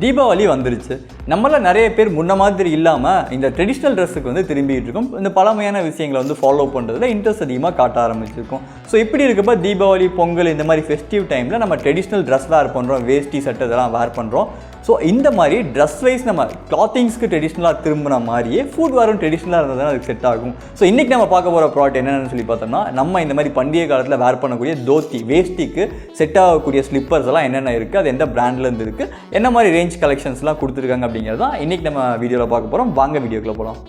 தீபாவளி வந்துருச்சு. நம்மள நிறைய பேர் முன்ன மாதிரி இல்லாமல் இந்த ட்ரெடிஷ்னல் ட்ரெஸ்ஸுக்கு வந்து திரும்பிட்டு இருக்கோம். இந்த பழமையான விஷயங்களை வந்து ஃபாலோ பண்ணுறதுல இன்ட்ரெஸ்ட் அதிகமாக காட்ட ஆரம்பிச்சிருக்கோம். ஸோ இப்படி இருக்கப்போ தீபாவளி, பொங்கல் இந்த மாதிரி ஃபெஸ்டிவ் டைமில் நம்ம ட்ரெடிஷ்னல் ட்ரெஸ் வேர் பண்ணுறோம், வேஷ்டி சட்டை இதெல்லாம் வேர் பண்ணுறோம். ஸோ இந்த மாதிரி ட்ரெஸ் வைஸ் நம்ம கிளாத்திங்ஸ்க்கு ட்ரெடிஷ்னலாக திரும்பின மாதிரியே ஃபுட் வேரும் ட்ரெடிஷ்னலாக இருந்ததுனா அதுக்கு செட் ஆகும். ஸோ இன்றைக்கி நம்ம பார்க்க போகிற ப்ராடக்ட் என்னென்னு சொல்லி பார்த்தோம்னா, நம்ம இந்த மாதிரி பண்டிகை காலத்தில் வேர் பண்ணக்கூடிய தோத்தி, வேஷ்டிக்கு செட் ஆகக்கூடிய ஸ்லிப்பர்ஸ் எல்லாம் என்னென்ன இருக்குது, அது எந்த பிராண்ட்லேருந்து இருக்குது, என்ன மாதிரி ரேஞ்ச் கலெக்ஷன்ஸ்லாம் கொடுத்துருக்காங்க அப்படிங்கிறது தான் இன்றைக்கி நம்ம வீடியோவில் பார்க்க போகிறோம். வாங்க வீடியோக்குள்ளே போகலாம்.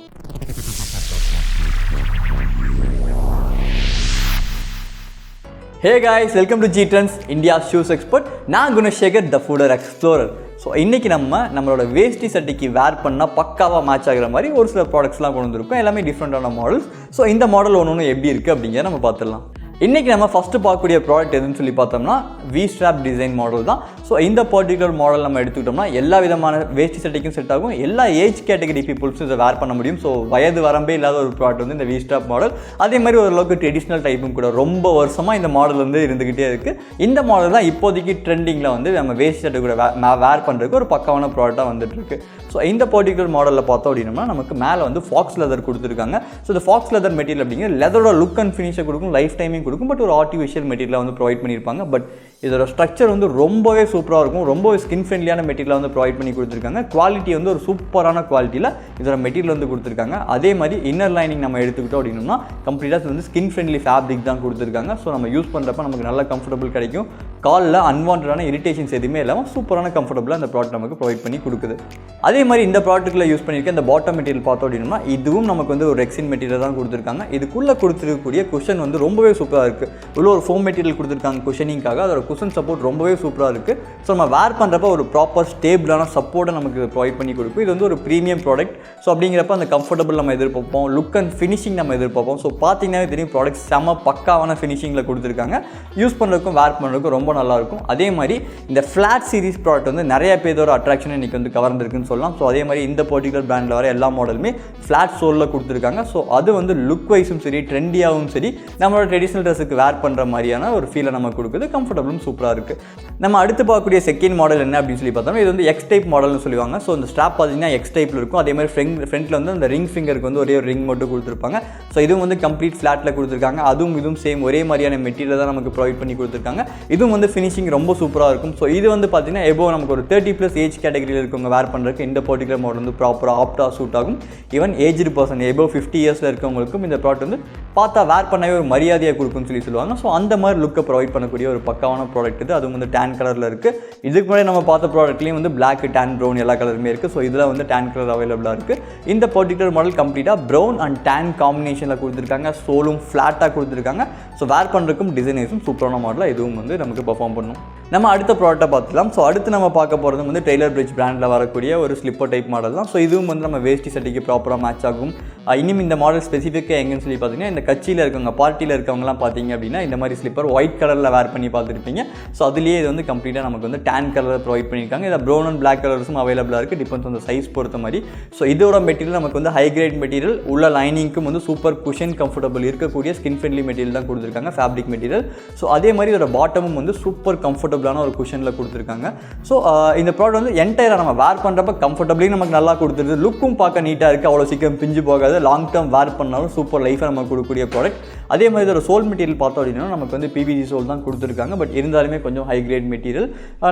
Hey guys, welcome to GTrendz, India's shoes expert. நான் Gunasekar, the Footwear explorer. So இன்றைக்கி நம்மளோட வேஷ்டி சட்டைக்கு வேர் பண்ணால் பக்காவாக மேட்ச் ஆகிற மாதிரி ஒரு சில ப்ராடக்ட்ஸ்லாம் கொண்டு வந்துருக்கோம். எல்லாமே டிஃப்ரெண்ட்டான மாடல்ஸ். ஸோ இந்த மாடல் ஒன்று எப்படி இருக்குது அப்படிங்கிறத நம்ம பார்த்துடலாம். இன்றைக்கி நம்ம ஃபஸ்ட்டு பார்க்கக்கூடிய ப்ராடக்ட் எதுன்னு சொல்லி பார்த்தோம்னா வி ஸ்ட்ராப் டிசைன் மாடல் தான். ஸோ இந்த பர்டிகுலர் மாடல் நம்ம எடுத்துக்கிட்டோம்னா எல்லா விதமான வேஷ்டி சட்டைக்கும் செட் ஆகும். எல்லா ஏஜ் கேட்டகரி பீப்புள்ஸும் இதை வேர் பண்ண முடியும். ஸோ வயது வரம்பே இல்லாத ஒரு ப்ராடக்ட் வந்து இந்த வி ஸ்ட்ராப் மாடல். அதே மாதிரி ஓரளவுக்கு ட்ரெடிஷ்னல் டைப்பும் கூட. ரொம்ப வருஷமாக இந்த மாடல் வந்து இருந்துக்கிட்டே இருக்குது. இந்த மாடல் தான் இப்போதைக்கு ட்ரெண்டிங்கில் வந்து நம்ம வேஷ்டி சட்டை கூட வேர் பண்ணுறதுக்கு ஒரு பக்கமான ப்ராடக்டாக வந்துட்டுருக்கு. ஸோ இந்த பர்டிகுலர் மாடலில் பார்த்தோம் அப்படின்னா நமக்கு மேலே வந்து ஃபாக்ஸ் லெதர் கொடுத்துருக்காங்க. ஸோ இந்த ஃபாக்ஸ் லெதர் மெட்டீரியல் அப்படிங்கிற லெதரோட லுக் அண்ட் ஃபினிஷை கொடுக்கும், லைஃப் டைமிங் கொடுக்கும். பட் ஒரு ஆர்டிஃபிஷியல் மெட்டீரியலாக வந்து ப்ரொவைட் பண்ணியிருப்பாங்க. பட் இதோட ஸ்ட்ரக்சர் வந்து ரொம்பவே சூப்பராக இருக்கும். ரொம்பவே ஸ்கின் ஃப்ரெண்ட்லியான மெட்டீரியலாக வந்து ப்ரொவைட் பண்ணி கொடுத்துருக்காங்க. குவாலிட்டி வந்து ஒரு சூப்பரான குவாலிட்டியில் இதோட மெட்டீரியல் வந்து கொடுத்துருக்காங்க. அதே மாதிரி இன்னர் லைனிங் நம்ம எடுத்துக்கிட்டோம் அப்படின்னா கம்ப்ளீட்டாக வந்து ஸ்கின் ஃப்ரெண்ட்லி ஃபேப்ரிக் தான் கொடுத்துருக்காங்க. ஸோ நம்ம யூஸ் பண்ணுறப்ப நமக்கு நல்ல கம்ஃபர்டபுள் கிடைக்கும். காலில் அன்வான்டான இரிட்டேஷன்ஸ் எதுவுமே இல்லாமல் சூப்பரான கம்ஃபர்டபுளாக அந்த ப்ராடக்ட் நமக்கு ப்ரொவைட் பண்ணி கொடுக்குது. அதே மாதிரி இந்த ப்ராடக்ட்டில் யூஸ் பண்ணியிருக்க இந்த பாட்டம் மெட்டீரியல் பார்த்தோம் அப்படின்னா இதுவும் நமக்கு வந்து ஒரு ரெக்ஸின் மெட்டீரியல் தான் கொடுத்துருக்காங்க. இதுக்குள்ளே கொடுத்துருக்கக்கூடிய குஷன் வந்து ரொம்பவே சூப்பராக இருக்குது. உள்ள ஒரு ஃபோம் மெட்டீரியல் கொடுத்துருக்காங்க குஷனிங்காக. அதோட குஷன் சப்போர்ட் ரொம்பவே சூப்பராக இருக்குது. ஸோ நம்ம வேர் பண்ணுறப்ப ஒரு ப்ராப்பர் ஸ்டேபிளான சப்போர்ட்டை நமக்கு ப்ரொவைட் பண்ணி கொடுக்கும். இது வந்து ஒரு ப்ரீமியம் ப்ராடக்ட். ஸோ அப்படிங்கிறப்ப அந்த கம்ஃபர்டபுள் நம்ம எதிர்பார்ப்போம், லுக் அண்ட் ஃபினிஷிங் நம்ம எதிர்பார்ப்போம். ஸோ பார்த்தீங்கன்னாவே தெரியும் ப்ராடக்ட் செம பக்காவான ஃபினிஷிங்கில் கொடுத்துருக்காங்க. யூஸ் பண்ணுறதுக்கும் வேர் பண்ணுறதுக்கும் ரொம்ப நல்லாயிருக்கும். அதே மாதிரி இந்த ஃப்ளாட் சீரிஸ் ப்ராடக்ட் வந்து நிறைய பேரோட அட்ராக்ஷன் இன்றைக்கி வந்து கவர்ந்துருக்குன்னு சொல்லலாம். ஸோ அதே மாதிரி இந்த பர்டிகுலர் பிராண்டில் வர எல்லா மாடலுமே ஃப்ளாட் சோலில் கொடுத்துருக்காங்க. ஸோ அது வந்து லுக் வைஸும் சரி, ட்ரெண்டியாகவும் சரி, நம்மளோட ட்ரெடிஷ்னல் ட்ரெஸ்ஸுக்கு வேர் பண்ணுற மாதிரியான ஒரு ஃபீலை நமக்கு கொடுக்குது. கம்ஃபர்டபுளும் சூப்பராக இருக்குது. நம்ம அடுத்து பார்க்கக்கூடிய செகண்ட் மாடல் என்ன அப்படின்னு சொல்லி பார்த்தோம்னா இது வந்து எக்ஸ் டைப் மாடல்னு சொல்லுவாங்க. ஸோ இந்த ஸ்ட்ராப் பார்த்தீங்கன்னா எக்ஸ் டைப்பில் இருக்கும். அதே மாதிரி ஃப்ரண்ட்டில் வந்து அந்த ரிங் ஃபிங்கருக்கு வந்து ஒரே ஒரு ரிங் மட்டும் கொடுத்துருப்பாங்க. ஸோ இதுவும் வந்து கம்ப்ளீட் ஃப்ளாட்டில் கொடுத்துருக்காங்க. இதுவும் சேம் ஒரே மாதிரியான மெட்டீரியல் தான் நமக்கு ப்ரொவைட் பண்ணி கொடுத்துருக்காங்க. இதுவும் வந்து ஃபினிஷிங் ரொம்ப சூப்பராக இருக்கும். ஸோ இது வந்து பார்த்தீங்கன்னா எபோ நமக்கு ஒரு 30+ ஏஜ் கேட்டகரியில் இருக்கவங்க வேர் பண்ணுறதுக்கு இந்த பர்டிகுலர் மாடல் வந்து ப்ராப்பராக ஆப்டாக சூட் ஆகும். ஈவன் ஏஜ்டு பர்சன் எபோ 50 இயர்ஸில் இருக்கவங்களுக்கும் இந்த ப்ராடக்ட் வந்து பார்த்தா வேர் பண்ணவே ஒரு மரியாதையாக கொடுக்கும்னு சொல்லுவாங்க. ஸோ அந்த மாதிரி லுக்கை ப்ரொவைட் பண்ணக்கூடிய ஒரு பக்காவான ப்ராடக்ட் இது. அதுவும் வந்து டேன் கலரில் இருக்குது. இதுக்கு முன்னாடி நம்ம பார்த்த ப்ராடக்ட்லேயும் வந்து பிளாக், டேன், ப்ரௌன் எல்லா கலருமே இருக்குது. ஸோ இதில் வந்து டேன் கலர் அவைலபிளாக இருக்குது. இந்த பர்டிகுலர் மாடல் கம்ப்ளீட்டாக ப்ரௌன் அண்ட் டேன் காம்பினேஷனில் கொடுத்துருக்காங்க. சோலும் ஃப்ளாட்டாக கொடுத்துருக்காங்க. ஸோ வேர் பண்ணுறதுக்கும் டிசைனர்ஸும் சூப்பரான மாடலாக இதுவும் வந்து நமக்கு பர்ஃபார்ம் பண்ணும். நம்ம அடுத்த ப்ராடக்ட்டை பார்த்துக்கலாம். ஸோ அடுத்து நம்ம பார்க்க போகிறது வந்து டெய்லர் பிரிட்ஜ் பிராண்டில் வரக்கூடிய ஒரு ஸ்லிப்பர் டைப் மாடல் தான். ஸோ இதுவும் வந்து நம்ம வேஷ்டி சட்டைக்கு ப்ராப்பராக மேட்ச் ஆகும். இன்னும் இந்த மாடல் ஸ்பெசிஃபிக்காக எங்கன்னு சொல்லி பார்த்தீங்கன்னா இந்த கட்சியில் இருக்கவங்க, பார்ட்டியில் இருக்கவங்கலாம் பார்த்தீங்க அப்படின்னா இந்த மாதிரி ஸ்லிப்பர் ஒயிட் கலரில் வேர் பண்ணி பார்த்துருப்பீங்க. ஸோ அதுலேயே இது வந்து கம்ப்ளீட்டாக நமக்கு வந்து டேன் கலரில் ப்ரொவைட் பண்ணியிருக்காங்க. இதில் ப்ரௌன் அண்ட் பிளாக் கலர்ஸும் அவைலபிளாக இருக்குது. டிபெண்ட்ஸ் அந்த சைஸ் பொறுத்த மாதிரி. ஸோ இதோட மெட்டீரியல் நமக்கு வந்து ஹை கிரேட் மெட்டீரியல். உள்ள லைனிங்க்கும் வந்து சூப்பர் குஷன் கம்ஃபர்டபுள் இருக்கக்கூடிய ஸ்கின் ஃப்ரெண்ட்லி மெட்டீரியல் தான் கொடுத்துருக்காங்க, ஃபேப்ரிக் மெட்டீரியல். ஸோ அதே மாதிரி இதோட பாட்டமும் வந்து சூப்பர் கம்ஃபர்டபுளான ஒரு குஷனில் கொடுத்துருக்காங்க. ஸோ இந்த ப்ராடக்ட் வந்து என்டையராக நம்ம வேர் பண்ணுறப்ப கம்ஃபர்டபுளையும் நமக்கு நல்லா கொடுத்துருது. லுக்கும் பார்க்க நீட்டாக இருக்குது. அவ்வளோ சீக்கிரம் பிஞ்சு போகாது. லாங் டேர்ம் வேர் பண்ணாலும் சூப்பர் லைஃபை நமக்கு கொடுக்கக்கூடிய ப்ராடக்ட். அதே மாதிரி இதோட சோல் மெட்டீரியல் பார்த்தோம் அப்படின்னா நமக்கு வந்து PVC சோல் தான் கொடுத்துருக்காங்க. பட் இருந்தாலுமே கொஞ்சம் ஹை கிரேட் மெட்டீரியல்.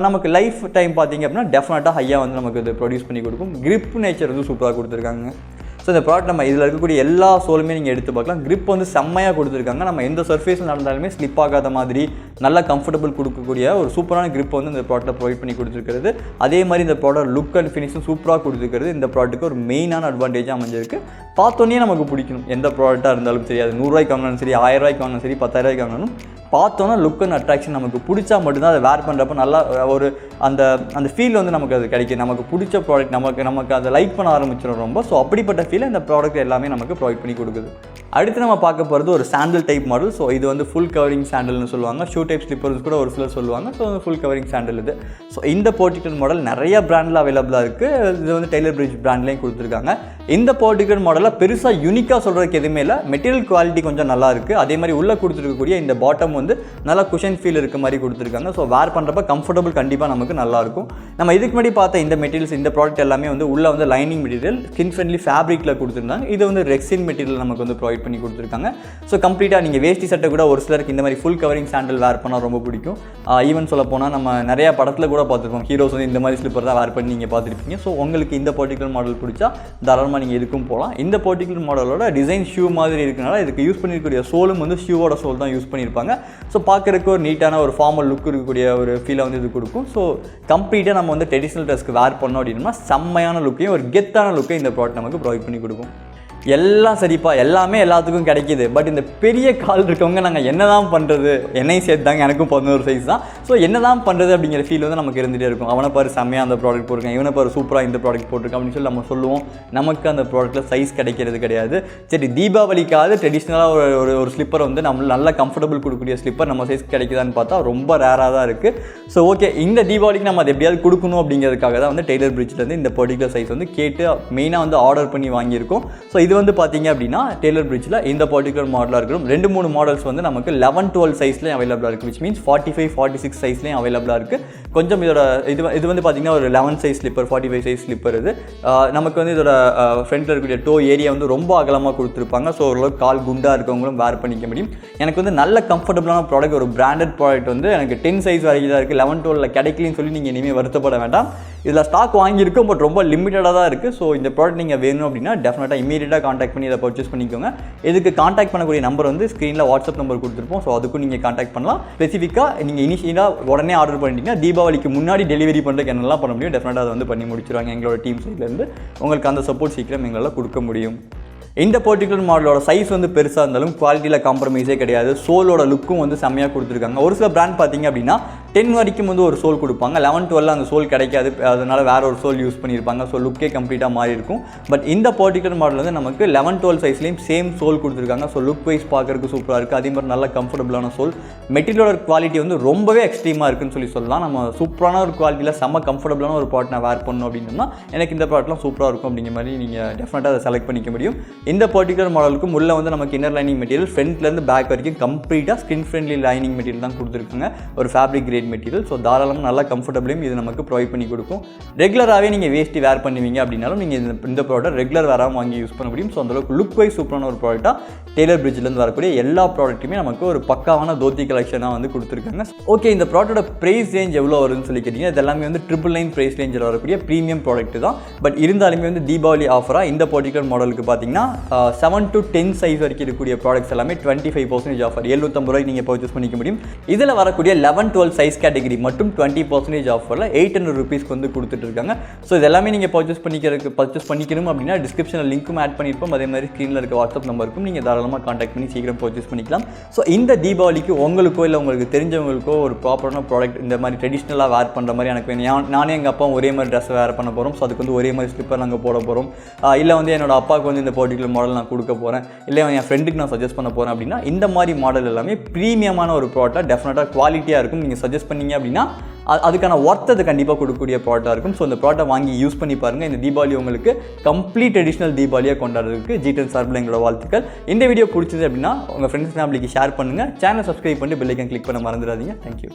நமக்கு லைஃப் டைம் பார்த்தீங்க அப்படின்னா டெஃபினட்டாக ஹையாக வந்து நமக்கு இது ப்ரொடியூஸ் பண்ணி கொடுக்கும். கிரிப் நேச்சர் வந்து சூப்பராக கொடுத்துருக்காங்க. ஸோ இந்த ப்ராடக்ட் நம்ம இதில் இருக்கக்கூடிய எல்லா சோலுமே நீங்கள் எடுத்து பார்க்கலாம். கிரிப் வந்து செம்மையாக கொடுத்துருக்காங்க. நம்ம எந்த சர்ஃபேஸில் நடந்தாலுமே ஸ்லிப் ஆகாத மாதிரி நல்ல கம்ஃபர்டபுள் கொடுக்கக்கூடிய ஒரு சூப்பரான கிரிப் வந்து இந்த ப்ராடக்ட்டை ப்ரொவைட் பண்ணி கொடுத்துருக்கிறது. அதே மாதிரி இந்த ப்ராடக்ட் லுக் அண்ட் ஃபினிஷும் சூப்பராக கொடுத்துருக்கிறது இந்த ப்ராடக்ட்டுக்கு ஒரு மெயினான அட்வான்டேஜாக அமைஞ்சிருக்கு. பார்த்தோன்னே நமக்கு பிடிக்கணும். எந்த ப்ராடக்டாக இருந்தாலும் சரி, அது 100 ரூபாய்க்கு வாங்கினாலும் சரி, 1000 ரூபாய்க்கு வாங்கினாலும் சரி, 10,000 ரூபாய்க்கு வாங்கினாலும் பார்த்தோன்னா லுக் அண்ட் அட்ராக்ஷன் நமக்கு பிடிச்சா மட்டும்தான் அதை வேர் பண்ணுறப்ப நல்லா ஒரு அந்த ஃபீல் வந்து நமக்கு அது கிடைக்கும். நமக்கு பிடிச்ச ப்ராடக்ட் நமக்கு அதை லைக் பண்ண ஆரம்பிச்சிடும் ரொம்ப. ஸோ அப்படிப்பட்ட ஃபீலை இந்த ப்ராடக்ட் எல்லாமே நமக்கு ப்ரொவைட் பண்ணி கொடுக்குது. அடுத்து நம்ம பார்க்க போகிறது ஒரு சாண்டல் டைப் மாடல். ஸோ இது வந்து ஃபுல் கவரிங் சாண்டல்னு சொல்லுவாங்க. ஷூ டைப் ஸ்லிப்பர்ஸ் கூட ஒரு சிலர் சொல்லுவாங்க. ஸோ ஃபுல் கவரிங் சாண்டல் இது. ஸோ இந்த பர்டிகுலர் மாடல் நிறைய பிராண்டில் அவைலபிளாக இருக்குது. இது வந்து டெய்லர் பிரிட்ஜ் பிராண்ட்லேயும் கொடுத்துருக்காங்க. இந்த பர்டிகுலர் மாடலில் பெருசாக யூனிக்காக சொல்கிறதுக்கு எதுவுமே இல்லை. மெட்டீரியல் குவாலிட்டி கொஞ்சம் நல்லா இருக்குது. அதே மாதிரி உள்ளே கொடுத்துருக்கக்கூடிய இந்த பாட்டம் வந்து நல்லா குஷன் ஃபீல் இருக்க மாதிரி கொடுத்துருக்காங்க. ஸோ வேர் பண்ணுறப்ப கம்ஃபர்டபுள் கண்டிப்பாக நமக்கு நல்லாயிருக்கும். நம்ம இதுக்கு முன்னாடி பார்த்த இந்த மெட்டீரியல்ஸ், இந்த ப்ராடக்ட் எல்லாமே வந்து உள்ளே வந்து லைனிங் மெட்டீரியல் ஸ்கின் ஃப்ரெண்ட்லி ஃபேப்ரிக்கில் கொடுத்துருந்தாங்க. இது வந்து ரெக்ஸின் மெட்டீரியல் நமக்கு வந்து ப்ரொவைட் பண்ணி கொடுத்துருக்காங்க. ஸோ கம்ப்ளீட்டாக நீங்கள் வேஷ்டி சட்டை கூட ஒரு சிலருக்கு இந்த மாதிரி ஃபுல் கவரிங் சாண்டல் வேர் பண்ணால் ரொம்ப பிடிக்கும். ஈவன் சொல்ல போனால் நம்ம நிறையா படத்தில் கூட பார்த்துருப்போம். ஹீரோஸ் வந்து இந்த மாதிரி ஸ்லிப்பர் தான் வேர் பண்ணி நீங்கள் பார்த்துருப்பீங்க. ஸோ உங்களுக்கு இந்த பர்டிகுலர் மாடல் பிடிச்சா தாராளமாக நீங்கள் இதுக்கும் போகலாம். இந்த பர்டிகுலர் மாடலோட டிசைன் ஷூ மாதிரி இருக்கனால இதுக்கு யூஸ் பண்ணியிருக்கக்கூடிய சோலும் வந்து ஷூவோட சோல் தான் யூஸ் பண்ணியிருப்பாங்க. ஸோ பார்க்குறதுக்கு ஒரு நீட்டான ஒரு ஃபார்மல் லுக் இருக்கக்கூடிய ஒரு ஃபீலை வந்து இது கொடுக்கும். ஸோ கம்ப்ளீட்டாக நம்ம வந்து ட்ரெடிஷ்னல் ட்ரெஸ்க்கு வேர் பண்ணோம் அப்படின்னா செம்மையான லுக்கையும் ஒரு கெத்தான லுக்கையும் இந்த ப்ராடக்ட் நமக்கு ப்ரொவைட் பண்ணி கொடுக்கும். எல்லாம் சரிப்பா, எல்லாமே எல்லாத்துக்கும் கிடைக்கிது. பட் இந்த பெரிய கால் இருக்கவங்க நாங்கள் என்ன தான் பண்ணுறது, என்னையும் சேர்த்தாங்க, எனக்கும் 11 சைஸ் தான். ஸோ என்ன தான் பண்ணுறது அப்படிங்கிற ஃபீல் வந்து நமக்கு இருந்துகிட்டே இருக்கும். அவனை பாரு செம்மையாக அந்த ப்ராடக்ட் போட்டிருக்கேன், இவனை பாரு சூப்பராக இந்த ப்ராடக்ட் போட்டிருக்கேன் அப்படின்னு சொல்லி நம்ம சொல்லுவோம். நமக்கு அந்த ப்ராடக்ட்டில் சைஸ் கிடைக்கிறது கிடையாது. சரி, தீபாவளிக்காவது ட்ரெடிஷ்னலாக ஒரு ஸ்லிப்பர் வந்து நம்ம நல்ல கம்ஃபர்டபுள் கொடுக்கக்கூடிய ஸ்லிப்பர் நம்ம சைஸ் கிடைக்குதான்னு பார்த்தா ரொம்ப ரேராக தான் இருக்குது. ஸோ ஓகே, இந்த தீபாவளிக்கு நம்ம அதை எப்படியாவது கொடுக்கணும் அப்படிங்கிறதுக்காக தான் வந்து டெய்லர் பிரிட்ஜ்லேருந்து இந்த பர்டிகுலர் சைஸ் வந்து கேட்டு மெயினாக வந்து ஆர்டர் பண்ணி வாங்கியிருக்கோம். ஸோ இது வந்து பார்த்தீங்க அப்படின்னா டெய்லர் பிரிட்ஜில் இந்த பர்டிகுலர் மாடலாக இருக்கும். 2-3 மாடல்ஸ் வந்து நமக்கு 11-12 சைஸ்லேயும் அவைலபிளாக இருக்குது. விச் மீன்ஸ் 45-46 சைஸ்லேயும் அவைலபிளாக இருக்குது. கொஞ்சம் இதோட இது வந்து பார்த்தீங்கன்னா ஒரு 11 சைஸ் ஸ்லிப்பர், 45 சைஸ் ஸ்லிப்பர். இது நமக்கு வந்து இதோட ஃப்ரண்ட்டில் இருக்கக்கூடிய டோ ஏரியா வந்து ரொம்ப அகலமாக கொடுத்துருப்பாங்க. ஸோ ஓரளவுக்கு கால் குண்டாக இருக்கவங்களும் வேர் பண்ணிக்க முடியும். எனக்கு வந்து நல்ல கம்ஃபர்டபுளான ப்ராடக்ட், ஒரு பிராண்டட் ப்ராடக்ட் வந்து எனக்கு 10 சைஸ் வரைக்கும் தான் இருக்குது. 11-12 கிடைக்கலன்னு சொல்லி நீங்கள் இனிமேல் வருத்தப்பட வேண்டாம். இதில் ஸ்டாக் வாங்கியிருக்கும், பட் ரொம்ப லிமிட்டடாக தான் இருக்குது. ஸோ இந்த ப்ராடக்ட் நீங்கள் வேணும் அப்படின்னா டெஃபினட்டாக இமீடியட்டாக காண்டாக்ட் பண்ணி இதை பர்ச்சேஸ் பண்ணிக்கோங்க. இதுக்கு காண்டாக்ட் பண்ணக்கூடிய நம்பர் வந்து ஸ்க்ரீனில் வாட்ஸ்அப் நம்பர் கொடுத்துருப்போம். ஸோ அதுக்கும் நீங்கள் காண்டாக்ட் பண்ணலாம். ஸ்பெசிஃபிக்காக நீங்கள் இனிஷியலாக உடனே ஆர்டர் பண்ணிட்டீங்கன்னா தீபாவளிக்கு முன்னாடி டெலிவரி பண்ணுறதுக்கு என்னெல்லாம் பண்ண முடியும், டெஃபினட்டாக அதை வந்து பண்ணி முடிச்சிருவாங்க. எங்களோட டீம் சைட்லேருந்து உங்களுக்கு அந்த சப்போர்ட் சீக்கிரம் எங்களால் கொடுக்க முடியும். இந்த பர்டிகுலர் மாடலோட சைஸ் வந்து பெருசாக இருந்தாலும் குவாலிட்டியில் காம்ப்ரமைஸே கிடையாது. சோலோட லுக்கும் வந்து செம்மையாக கொடுத்துருக்காங்க. ஒரு சில பிராண்ட் பார்த்தீங்க அப்படின்னா 10 வரைக்கும் வந்து ஒரு சோல் கொடுப்பாங்க. 11-12 அந்த சோல் கிடைக்காது, அதனால் வேறு ஒரு சோல் யூஸ் பண்ணியிருப்பாங்க. ஸோ லுக்கே கம்ப்ளீட்டாக மாறி இருக்கும். பட் இந்த பர்டிகுலர் மாடல் வந்து நமக்கு 11-12 சைஸ்லேயும் சேம் சோல் கொடுத்துருக்காங்க. ஸோ லுக் வைஸ் பார்க்குறதுக்கு சூப்பராக இருக்குது. அதே மாதிரி நல்ல கம்ஃபர்டபுளான சோல். மெட்டீரியலோட குவாலிட்டி வந்து ரொம்பவே எக்ஸ்ட்ரீமாக இருக்குன்னு சொல்லி சொல்லலாம். நம்ம சூப்பரான ஒரு குவாலிட்டியில் செம்ம கம்ஃபர்டபுளான ஒரு ப்ராடக்ட் நான் வேர் பண்ணணும் அப்படின்னா எனக்கு இந்த ப்ராடக்ட்லாம் சூப்பராக இருக்கும் அப்படிங்கிற மாதிரி நீங்கள் டெஃபினட்டாக அதை செலக்ட் பண்ணிக்க முடியும். இந்த பர்டிகுலர் மாடலுக்கு உள்ள வந்து நமக்கு இன்னர் லைனிங் மெட்டீரியல் ஃப்ரண்ட்லேருந்து பேக் வரைக்கும் கம்ப்ளீட்டாக ஸ்கின் ஃப்ரெண்ட்லி லைனிங் மெட்டீரியல் தான் கொடுத்துருக்காங்க. ஒரு ஃபேப்ரிக் கிரேட் மெட்டீரியல். ஸோ தாராளமாக நல்லா கம்ஃபர்டபுளையும் இது நமக்கு ப்ரொவைட் பண்ணி கொடுக்கும். ரெகுலராகவே நீங்கள் வேஸ்ட்டி வேர் பண்ணுவீங்க அப்படின்னாலும் நீங்கள் இந்த ப்ராடக்ட் ரெகுலர் வேறாமல் வாங்கி யூஸ் பண்ண முடியும். ஸோ அந்தளவுக்கு லுக் வைஸ் சூப்பரான ஒரு ப்ராடக்ட்டாக டெய்லர் பிரிட்ஜ்லேருந்து வரக்கூடிய எல்லா ப்ராடக்ட்டுமே நமக்கு ஒரு பக்காவான தோத்தி கலெக்ஷனாக வந்து கொடுத்துருக்காங்க. ஓகே, இந்த ப்ராடக்ட்டோட ப்ரைஸ் ரேஞ்ச் எவ்வளோ வருதுன்னு சொல்லி கேட்டிங்கன்னா இது எல்லாமே வந்து 999 ப்ரைஸ் ரேஞ்சில் வரக்கூடிய ப்ரீமியம் ப்ராடக்ட் தான். பட் இருந்தாலுமே வந்து தீபாவளி ஆஃபராக இந்த பர்டிகுலர் மாடலுக்கு பார்த்தீங்கன்னா 7 to 10 சைஸ் வரைக்கும் இருக்கக்கூடிய ப்ராடக்ட்ஸ் எல்லாமே 25% ஆஃபர், 750 ரூபாய்க்கு நீங்கள் பர்ச்சேஸ் பண்ணிக்க முடியும். இதில் வரக்கூடிய 11-12 சைஸ் கேட்டகரி மட்டும் 20% ஆஃபரில் 800 ருபீஸ்க்கு வந்து கொடுத்துட்டு இருக்காங்க. ஸோ இது எல்லாமே நீங்கள் பர்ச்சேஸ் பண்ணிக்கணும் அப்படின்னா டிஸ்கிரிப்ஷனில் லிங்க்கும் ஆட் பண்ணியிருப்போம். அதே மாதிரி ஸ்க்ரீனில் இருக்க வாட்ஸ்அப் நம்பருக்கும் நீங்கள் தாராளமாக காண்டாக்ட் பண்ணி சீக்கிரம் பர்ச்சேஸ் பண்ணிக்கலாம். ஸோ இந்த தீபாவளிக்கு உங்களுக்கோ இல்லை உங்களுக்கு தெரிஞ்சவங்களுக்கோ ஒரு ப்ராப்பரான ப்ராடக்ட் இந்த மாதிரி ட்ரெடிஷ்னலாக வேர் பண்ணுற மாதிரி எனக்கு வேணும். நானே எங்கள் அப்பா ஒரே மாதிரி ட்ரெஸ் வேர் பண்ண போகிறோம். ஸோ அதுக்கு வந்து ஒரே மாதிரி ஸ்லிப்பர் நாங்கள் போட போகிறோம். இல்லை வந்து என்னோட அப்பாவுக்கு வந்து இந்த பர்டிகுலர் மாடல் நான் கொடுக்க போகிறேன், இல்லை என் ஃப்ரெண்டுக்கு நான் சஜஸ்ட் பண்ண போகிறேன் அப்படின்னா இந்த மாதிரி மாடல் எல்லாமே ப்ரீமியமான ஒரு ப்ராடக்டாக டெஃபினட்டாக குவாலிட்டியாக இருக்கும். நீங்கள் சஜஸ்ட் பண்ணீங்க அப்படின்னா அதுக்கான ஒர்த் அது கண்டிப்பாக கொடுக்கக்கூடிய ப்ராடக்டாக இருக்கும். ஸோ இந்த ப்ராடக்ட்டை வாங்கி யூஸ் பண்ணி பாருங்கள். இந்த தீபாவளி உங்களுக்கு கம்ப்ளீட் ட்ரெடிஷ்னல் தீபாவளியாக கொண்டாடுறதுக்கு GTrendz சார்பில் எங்களோட வாழ்த்துக்கள். இந்த வீடியோ பிடிச்சது அப்படின்னா உங்கள் ஃப்ரெண்ட்ஸ் ஃபேமிலிக்கு ஷேர் பண்ணுங்கள். சேனல் சப்ஸ்கிரைப் பண்ணி பெல் ஐக்கான் கிளிக் பண்ண மறந்துடாதீங்க. தேங்க்யூ.